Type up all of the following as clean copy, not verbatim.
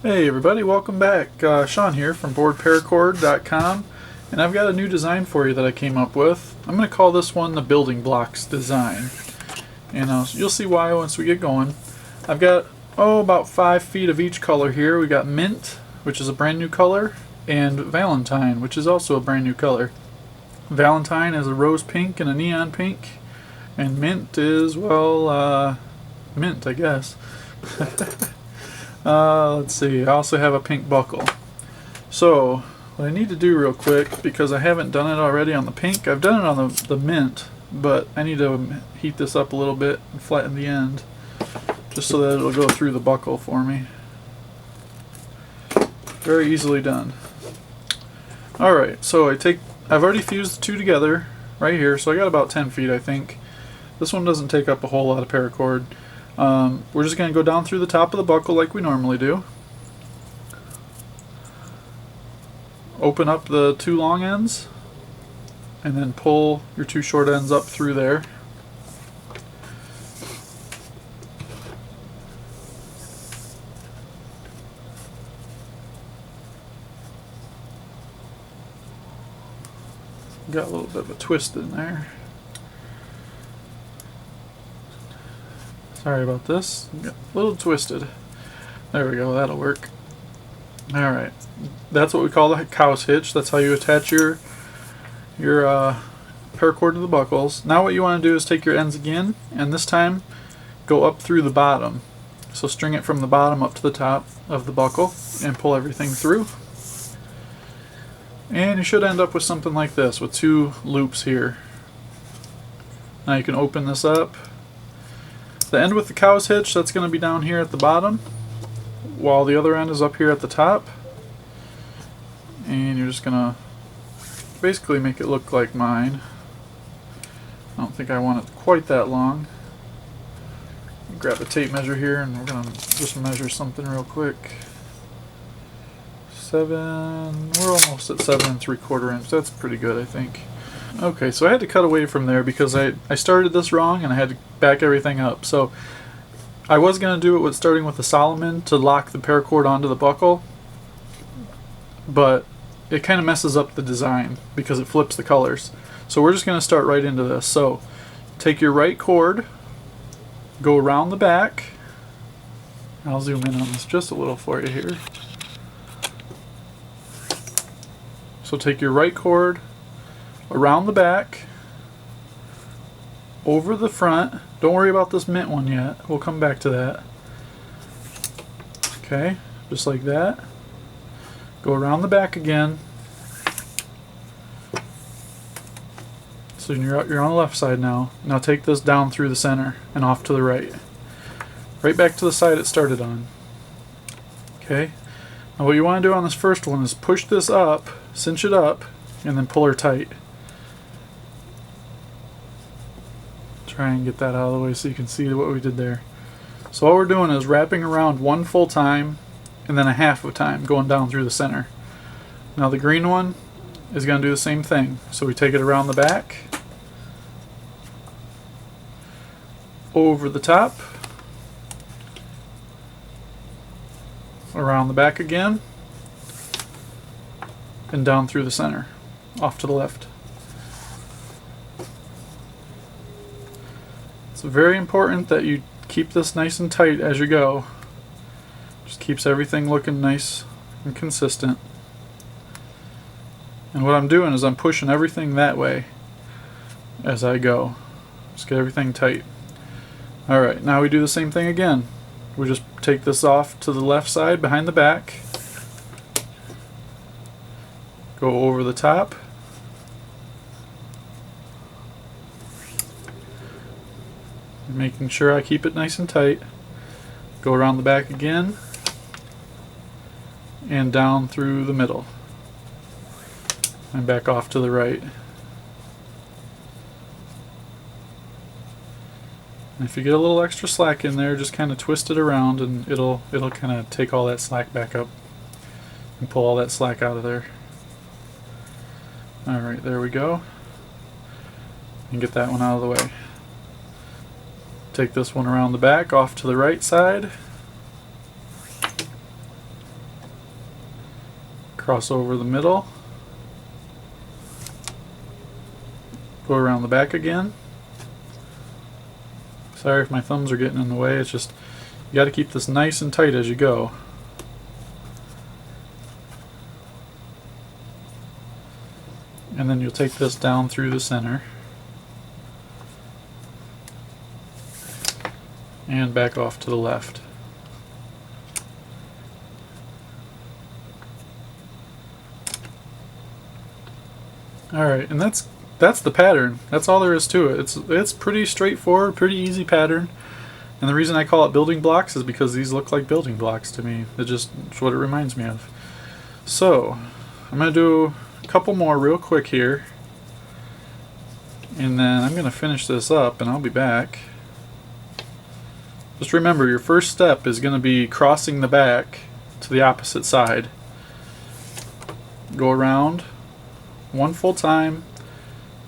Hey everybody, welcome back. Sean here from BoredParacord.com, and I've got a new design for you that I came up with. I'm going to call this one the building blocks design, and you'll see why once we get going. I've got about 5 feet of each color here. We got mint, which is a brand new color, and Valentine, which is also a brand new color. Valentine is a rose pink and a neon pink, and mint is, well, mint, I guess. Let's see, I also have a pink buckle. So, what I need to do real quick, because I haven't done it already on the pink, I've done it on the mint, but I need to heat this up a little bit and flatten the end, just so that it'll go through the buckle for me. Very easily done. Alright, so I've already fused the two together right here, so I got about 10 feet I think. This one doesn't take up a whole lot of paracord. We're just going to go down through the top of the buckle like we normally do. Open up the two long ends and then pull your two short ends up through there. Got a little bit of a twist in there. Sorry about this. Got a little twisted. There we go, that'll work. Alright. That's what we call the cow's hitch. That's how you attach your paracord to the buckles. Now what you want to do is take your ends again, and this time go up through the bottom. So string it from the bottom up to the top of the buckle and pull everything through. And you should end up with something like this, with two loops here. Now you can open this up. The end with the cow's hitch, that's going to be down here at the bottom, while the other end is up here at the top. And you're just going to basically make it look like mine. I don't think I want it quite that long. Grab a tape measure here and we're going to just measure something real quick. We're almost at 7 3/4 inch. That's pretty good, I think. Okay, so I had to cut away from there because I started this wrong and I had to back everything up. So I was going to do it with starting with the Solomon to lock the paracord onto the buckle, but it kind of messes up the design because it flips the colors. So we're just going to start right into this. So take your right cord, go around the back. I'll zoom in on this just a little for you here. So take your right cord around the back, over the front. Don't worry about this mint one yet. We'll come back to that. Okay, just like that. Go around the back again. So you're on the left side now. Now take this down through the center and off to the right. Right back to the side it started on. Okay. Now what you want to do on this first one is push this up, cinch it up, and then pull her tight. Try and get that out of the way so you can see what we did there. So all we're doing is wrapping around one full time and then a half of a time going down through the center. Now the green one is going to do the same thing. So we take it around the back, over the top, around the back again, and down through the center, off to the left. It's very important that you keep this nice and tight as you go. Just keeps everything looking nice and consistent. And what I'm doing is I'm pushing everything that way as I go. Just get everything tight. Alright, now we do the same thing again. We just take this off to the left side behind the back, go over the top, making sure I keep it nice and tight, go around the back again, and down through the middle, and back off to the right. And if you get a little extra slack in there, just kind of twist it around and it'll kind of take all that slack back up and pull all that slack out of there. Alright, there we go. And get that one out of the way. Take this one around the back, off to the right side. cross over the middle, go around the back again. Sorry if my thumbs are getting in the way, it's just you got to keep this nice and tight as you go. And then you'll take this down through the center and back off to the left. Alright, and that's the pattern. That's all there is to it. It's pretty straightforward, pretty easy pattern. And the reason I call it building blocks is because these look like building blocks to me. It's what it reminds me of. So, I'm going to do a couple more real quick here. And then I'm going to finish this up and I'll be back. Just remember, your first step is going to be crossing the back to the opposite side. Go around one full time,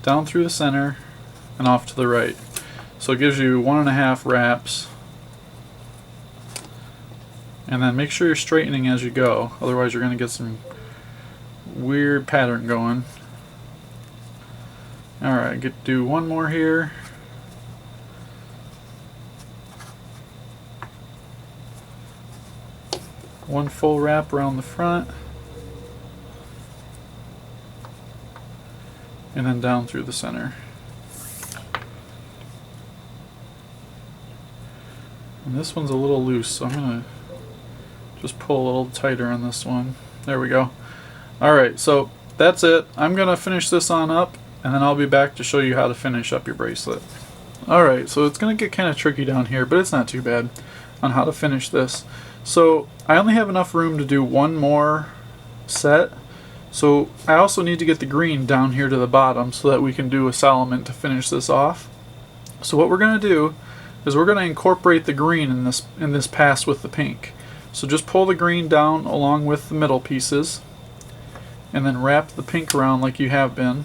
down through the center, and off to the right. So it gives you 1.5 wraps. And then make sure you're straightening as you go, otherwise you're going to get some weird pattern going. Alright, do one more here. One full wrap around the front. And then down through the center. And this one's a little loose, so I'm going to just pull a little tighter on this one. There we go. Alright, so that's it. I'm going to finish this on up, and then I'll be back to show you how to finish up your bracelet. Alright, so it's going to get kind of tricky down here, but it's not too bad on how to finish this. So I only have enough room to do one more set. So I also need to get the green down here to the bottom so that we can do a salament to finish this off. So what we're going to do is we're going to incorporate the green in this pass with the pink. So just pull the green down along with the middle pieces and then wrap the pink around like you have been.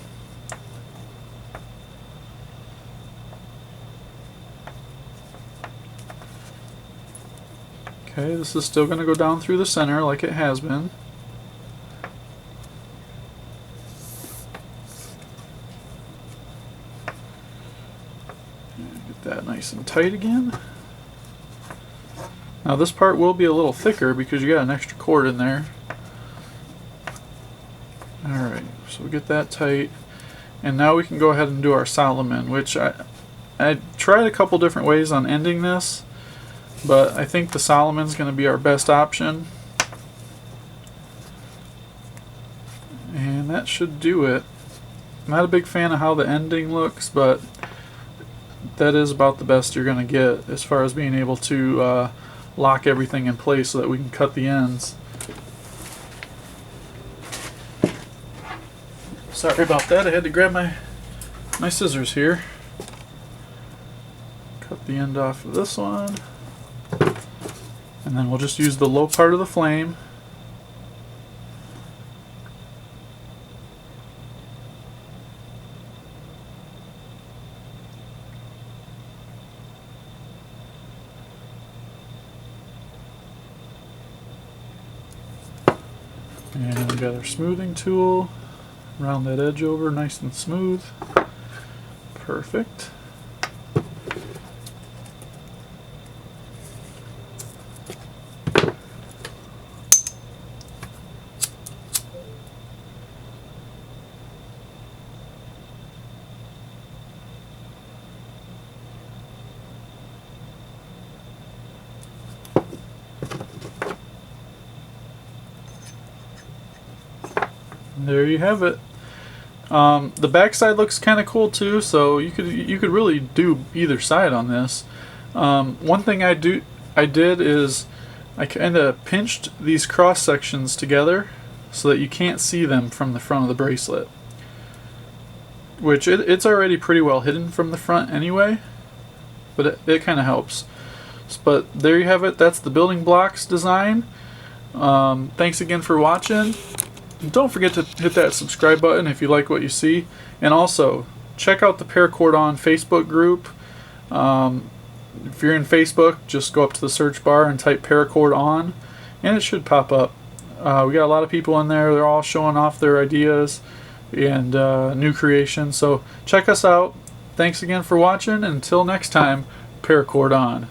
Okay, this is still going to go down through the center like it has been. Get that nice and tight again. Now this part will be a little thicker because you got an extra cord in there. Alright, so we get that tight. And now we can go ahead and do our salament, which I tried a couple different ways on ending this, but I think the salament's going to be our best option. And that should do it. I'm not a big fan of how the ending looks, but that is about the best you're going to get as far as being able to lock everything in place so that we can cut the ends. Sorry about that, I had to grab my scissors here. Cut the end off of this one. And then we'll just use the low part of the flame. And we got our smoothing tool. Round that edge over nice and smooth. Perfect. There you have it. The back side looks kind of cool too, so you could really do either side on this. One thing I did is I kind of pinched these cross sections together so that you can't see them from the front of the bracelet, which it's already pretty well hidden from the front anyway, but it kind of helps. But there you have it. That's the building blocks design. Thanks again for watching. Don't forget to hit that subscribe button if you like what you see, and also check out the Paracord on Facebook group. If you're in Facebook, just go up to the search bar and type Paracord on, and it should pop up. We got a lot of people in there. They're all showing off their ideas and new creations. So check us out. Thanks again for watching. Until next time, Paracord on.